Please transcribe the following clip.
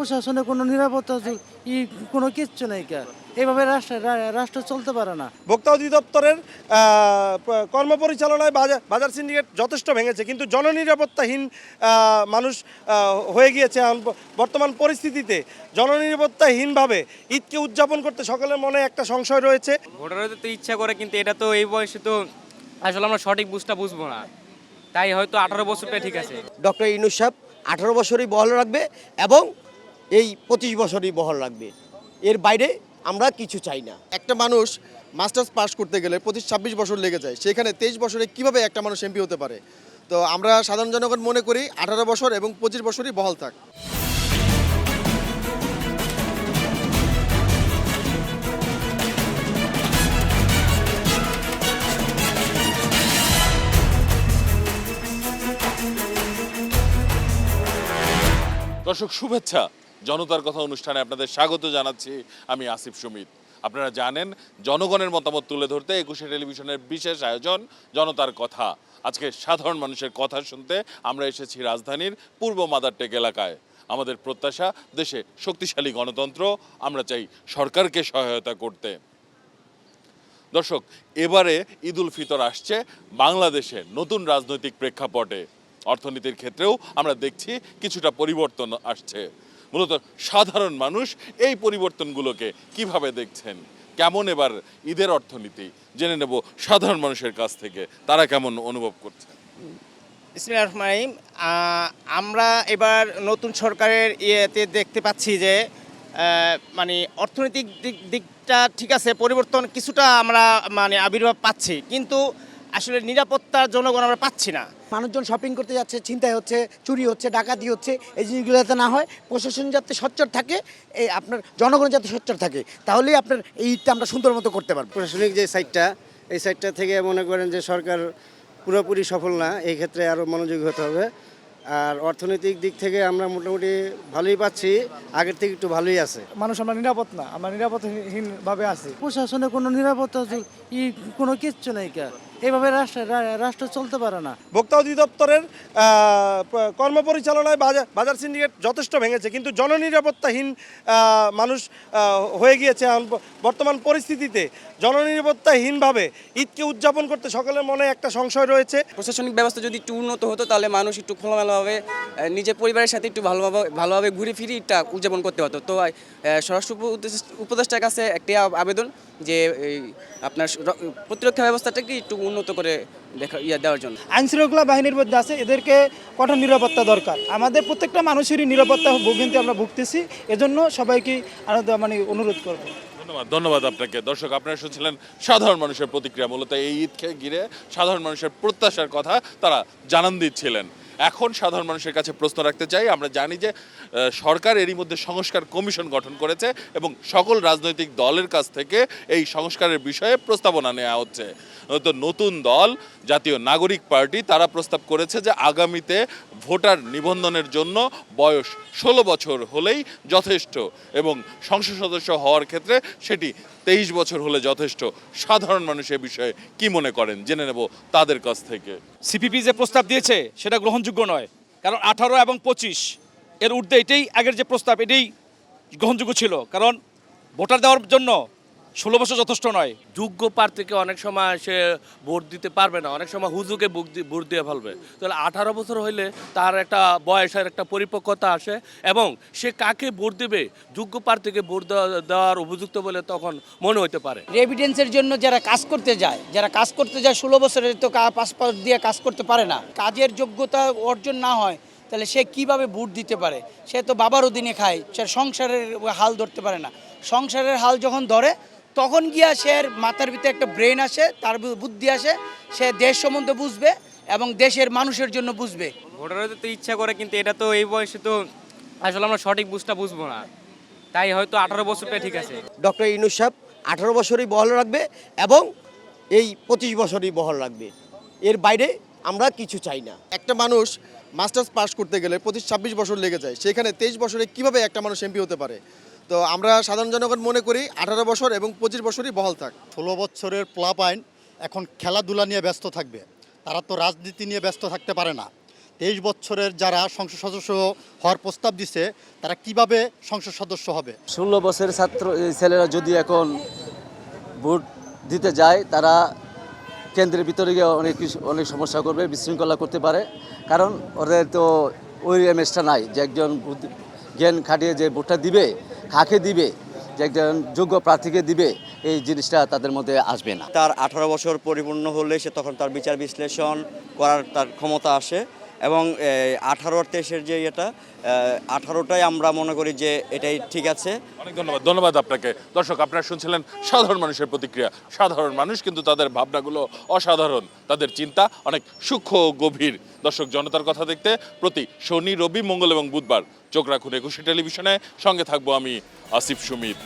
প্রশাসনে কোনো নিরাপত্তা কোনো কিচ্ছু নেই। এইভাবে রাষ্ট্র চলতে পারে না। ভোক্তা অধিদপ্তরের কর্মপরিচালনায় বাজার সিন্ডিকেট যথেষ্ট ভেঙেছে, কিন্তু জননিরাপত্তাহীন মানুষ হয়ে গিয়েছে। বর্তমান পরিস্থিতিতে জননিরাপত্তাহীনভাবে ঈদকে উদযাপন করতে সকলের মনে একটা সংশয় রয়েছে। ভোটাররা তো ইচ্ছা করে, কিন্তু এটা তো এই বয়সে তো আসলে আমরা সঠিক বুঝবো না, তাই হয়তো 18 বছরটা ঠিক আছে। ডক্টর ইউনূস সাহেব 18 বছরই বহাল রাখবে এবং এই 25 বছরই বহাল রাখবে, এর বাইরে আমরা কিছু চাই না। একটা মানুষ মাস্টার্স পাস করতে গেলে 25-26 বছর লেগে যায়, সেখানে 23 বছরে কিভাবে একটা মানুষ এমপি হতে পারে? তো আমরা সাধারণ জনগণ মনে করি 18 বছর এবং 25 বছরই বহাল থাক। দর্শক শুভেচ্ছা, জনতার কথা অনুষ্ঠানে আপনাদের স্বাগত জানাচ্ছি। আমি আসিফ সুমিত। আপনারা জানেন, জনগণের মতামত তুলে ধরতে একুশে টেলিভিশনের বিশেষ আয়োজন জনতার কথা। আজকে সাধারণ মানুষের কথা শুনতে আমরা এসেছি রাজধানীর পূর্ব মাদারটেক এলাকায়। আমাদের প্রত্যাশা দেশে শক্তিশালী গণতন্ত্র, আমরা চাই সরকারকে সহায়তা করতে। দর্শক, এবারে ঈদ উল ফিতর আসছে বাংলাদেশে নতুন রাজনৈতিক প্রেক্ষাপটে। অর্থনীতির ক্ষেত্রেও আমরা দেখছি কিছুটা পরিবর্তন আসছে। মূলত সাধারণ মানুষ এই পরিবর্তনগুলোকে কিভাবে দেখছেন, কেমন এবার ঈদের অর্থনীতি জেনে নেব সাধারণ মানুষের কাছ থেকে, তারা কেমন অনুভব করছেন। বিসমিল্লাহির রহমানির রহিম। আমরা এবার নতুন সরকারের ইয়েতে দেখতে পাচ্ছি যে মানে অর্থনৈতিক দিকটা ঠিক আছে, পরিবর্তন কিছুটা আমরা মানে আবির্ভাব পাচ্ছি, কিন্তু আসলে নিরাপত্তার জনগণ আমরা পাচ্ছি না। মানুষজন শপিং করতে যাচ্ছে, ছিনতাই হচ্ছে, চুরি হচ্ছে, ডাকাতি হচ্ছে, এই জিনিসগুলো যাতে না হয়, প্রশাসন যাতে সোচ্চার থাকে, এই আপনার জনগণ যাতে সোচ্চার থাকে, তাহলেই আপনার এই ঈদটা আমরা সুন্দর মতো করতে পারবো। প্রশাসনিক যে সাইডটা, এই সাইডটা থেকে মনে করেন যে সরকার পুরোপুরি সফল না, এই ক্ষেত্রে আরও মনোযোগী হতে হবে। আর অর্থনৈতিক দিক থেকে আমরা মোটামুটি ভালোই পাচ্ছি, আগের থেকে একটু ভালোই আছে। মানুষ আমরা নিরাপদ না, আমরা নিরাপত্তাহীনভাবে আছি। প্রশাসনে কোনো নিরাপত্তা কোনো কিচ্ছু নেই। এইভাবে রাষ্ট্র চলতে পারে না। ভোক্তা অধিদপ্তরের কর্মপরিচালনায় বাজার সিন্ডিকেট যথেষ্ট ভেঙেছে, কিন্তু জননিরাপত্তাহীন মানুষ হয়ে গিয়েছে। বর্তমান পরিস্থিতিতে জননিরাপত্তাহীনভাবে ঈদকে উদযাপন করতে সকলের মনে একটা সংশয় রয়েছে। প্রশাসনিক ব্যবস্থা যদি একটু উন্নত হতো, তাহলে মানুষ একটু খোলামেলাভাবে নিজের পরিবারের সাথে একটু ভালোভাবে ঘুরে ফিরে ঈদটা উদযাপন করতে হতো। তো স্বরাষ্ট্র উপদেষ্টার কাছে একটি আবেদন যে আপনার প্রতিরক্ষা ব্যবস্থাটাকে একটু উন্নত করে দেওয়ার জন্য। আইনশৃঙ্খলা বাহিনীর মধ্যে আছে, এদেরকে কঠোর নিরাপত্তা দরকার। আমাদের প্রত্যেকটা মানুষেরই নিরাপত্তা ভোগান্তি আমরা ভুগতেছি, এজন্য সবাইকে মানে অনুরোধ করব। ধন্যবাদ আপনাকে। দর্শক, আপনারা শুনছিলেন সাধারণ মানুষের প্রতিক্রিয়া। মূলত এই ঈদকে ঘিরে সাধারণ মানুষের প্রত্যাশার কথা তারা জানান দিচ্ছিলেন। এখন সাধারণ মানুষের কাছে প্রশ্ন রাখতে চাই। আমরা জানি যে সরকার এরই মধ্যে সংস্কার কমিশন গঠন করেছে এবং সকল রাজনৈতিক দলের কাছ থেকে এই সংস্কারের বিষয়ে প্রস্তাবনা নেওয়া হচ্ছে। তো নতুন দল জাতীয় নাগরিক পার্টি তারা প্রস্তাব করেছে যে আগামীতে ভোটার নিবন্ধনের জন্য বয়স 16 বছর হলেই যথেষ্ট এবং সংসদ সদস্য হওয়ার ক্ষেত্রে সেটি 23 বছর হলে যথেষ্ট। সাধারণ মানুষ এ বিষয়ে কি মনে করেন জেনে নেব তাদের কাছ থেকে। সিপিপি যে প্রস্তাব দিয়েছে সেটা গ্রহণযোগ্য নয়, কারণ 18 এবং 25 এর ঊর্ধ্বে এটাই আগের যে প্রস্তাব এটাই গ্রহণযোগ্য ছিল, কারণ ভোটার দেওয়ার জন্য 16 বছর যথেষ্ট নয়। যোগ্য প্রার্থীকে অনেক সময় সে ভোট দিতে পারবে না, অনেক সময় হুজুকে ভোট দিয়ে ফেলবে। তাহলে 18 বছর হইলে তার একটা বয়সের একটা পরিপক্কতা আসে এবং সে কাকে ভোট দেবে, যোগ্য প্রার্থীকে ভোট দেওয়ার উপযুক্ত বলে তখন মনে হতে পারে। এভিডেন্সের জন্য যারা কাজ করতে যায় 16 বছরের তো পাসপোর্ট দিয়ে কাজ করতে পারে না, কাজের যোগ্যতা অর্জন না হয়, তাহলে সে কিভাবে ভোট দিতে পারে? সে তো বাবার অধীনে খায়, সে সংসারের হাল ধরতে পারে না। সংসারের হাল যখন ধরে তখন গিয়া সে মাথার ভিতরে একটা ব্রেন আসে, তার বুদ্ধি আসে, সে দেশ সম্বন্ধে বুঝবে এবং দেশের মানুষের জন্য বুঝবে। ভোটাররা তো ইচ্ছা করে, কিন্তু এটা তো এই বয়সে তো আসলে আমরা সঠিক বুঝবো না, তাই হয়তো 18 বছরটা ঠিক আছে। ডক্টর ইউনূস সাহেব 18 বছরই বহাল রাখবে এবং এই 25 বছরই বহাল রাখবে, এর বাইরে আমরা কিছু চাই না। একটা মানুষ মাস্টার্স পাস করতে গেলে 25-26 বছর লেগে যায়, সেখানে 23 বছরে কিভাবে একটা মানুষ এমপি হতে পারে? তো আমরা সাধারণ জনগণ মনে করি 18 বছর এবং 25 বছরই বহাল থাক। 16 বছরের প্লাপাইন এখন খেলাধুলা নিয়ে ব্যস্ত থাকবে, তারা তো রাজনীতি নিয়ে ব্যস্ত থাকতে পারে না। 23 বছরের যারা সংসদ সদস্য হওয়ার প্রস্তাব দিছে তারা কিভাবে সংসদ সদস্য হবে? 16 বছরের ছাত্র ছেলেরা যদি এখন ভোট দিতে যায়, তারা কেন্দ্রের ভিতরে গিয়ে অনেক সমস্যা করবে, বিশৃঙ্খলা করতে পারে। কারণ ওদের তো ওই এমএসটা নাই যে একজন জ্ঞান খাটিয়ে যে ভোটটা দিবে, কাকে দিবে, যে একজন যোগ্য প্রার্থীকে দিবে, এই জিনিসটা তাদের মধ্যে আসবে না। তার 18 বছর পরিপূর্ণ হলে সে তখন তার বিচার বিশ্লেষণ করার তার ক্ষমতা আসে এবং 18 আর 23-এর যে এটা 18টাই আমরা মনে করি যে এটাই ঠিক আছে। অনেক ধন্যবাদ আপনাকে। দর্শক, আপনারা শুনছিলেন সাধারণ মানুষের প্রতিক্রিয়া। সাধারণ মানুষ কিন্তু তাদের ভাবনাগুলো অসাধারণ, তাদের চিন্তা অনেক সূক্ষ্ম ও গভীর। দর্শক, জনতার কথা দেখতে প্রতি শনি, রবি, মঙ্গল এবং বুধবার চোখ রাখুন 21 টেলিভিশনে। সঙ্গে থাকবো আমি আসিফ সুমিত।